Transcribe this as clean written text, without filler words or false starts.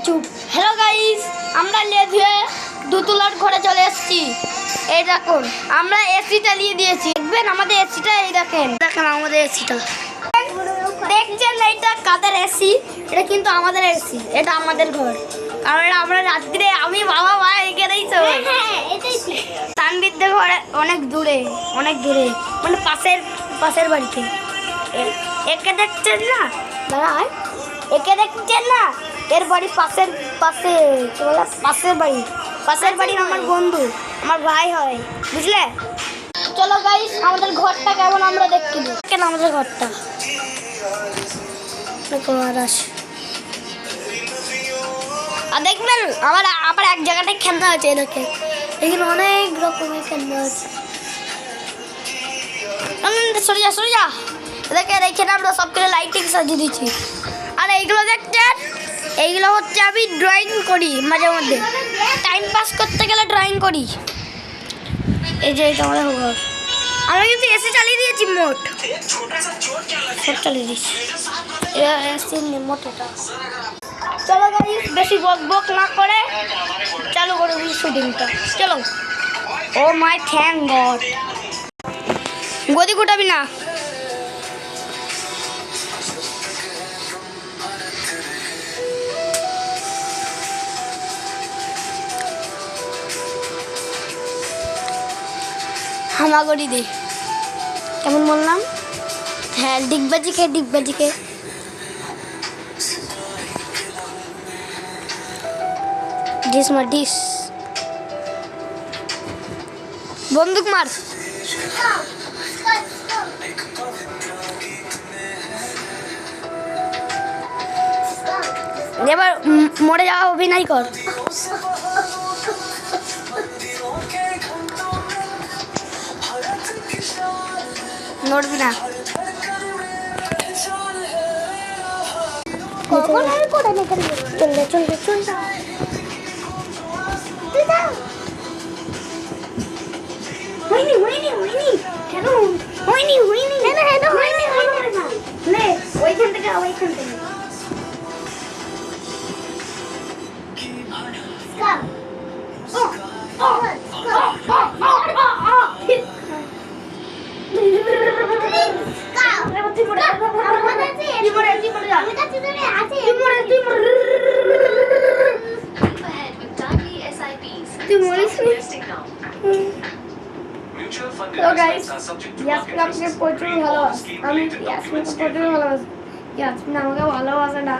চুপ। Hello guys, আমরা লেধুয়ে দুতলার ঘরে চলে এসেছি। এই দেখুন, আমরা এসি চালিয়ে দিয়েছি। দেখবেন আমাদের এসিটা, এই দেখেন আমাদের এসিটা দেখছেন। এইটা কাদের এসি? এটা কিন্তু আমাদের এসি, এটা আমাদের ঘর। কারণ আমরা রাত্রে আমি বাবা মা এখানেই তো। তানবীরদের ঘরে অনেক দূরে মানে পাশের বাড়িতে। একে দেখছেন না দাঁড়ায়, একে দেখছেন না, এর বাড়ি পাশের বাড়ি আমার বন্ধু, আমার ভাই হয়, বুঝলে? চলো গাইস, আমাদের ঘরটা কেমন আমরা দেখতে দিই। কেন আমাদের ঘরটা আর দেখবেন আবার এক জায়গাটায় খেলনা আছে। এদিকে এখানে অনেক রকমের খেলনা আছে। সরে যা দেখেন, এইখানে আমরা সব কিছু লাইটিং সাজিয়ে দিচ্ছি। আর এইগুলো দেখছেন, এইগুলো হচ্ছে আমি ড্রয়িং করি মাঝে মধ্যে, টাইম পাস করতে গেলে ড্রয়িং করি। এই যে এটা আমাদের ঘর। আমরা কিন্তু এসি চালিয়ে দিয়েছি, মোট সব চালিয়ে দিয়েছি। মোট এটা। চলো গাইস, বেশি বক না করে চালু করে দিই শুটিংটা। চলো। ও মাই থ্যাঙ্ক গড। গদি গোটাবি না। হামাগড়ি দে, কেমন বললাম? হ্যাঁ, ডিগবাজিকে ডিস বন্দুক মার। এবার মরে যাওয়া অভিনয় কর। নড়বি না। চল হয়নি কেন? হয়নি নে, ওইখান থেকে Hello guys, Yasmin আমাকে প্রচুর ভালোবাসে। আমি ইয়াসমিনকে প্রচুর ভালোবাসি। ইয়াসমিন আমাকে ভালোবাসে না।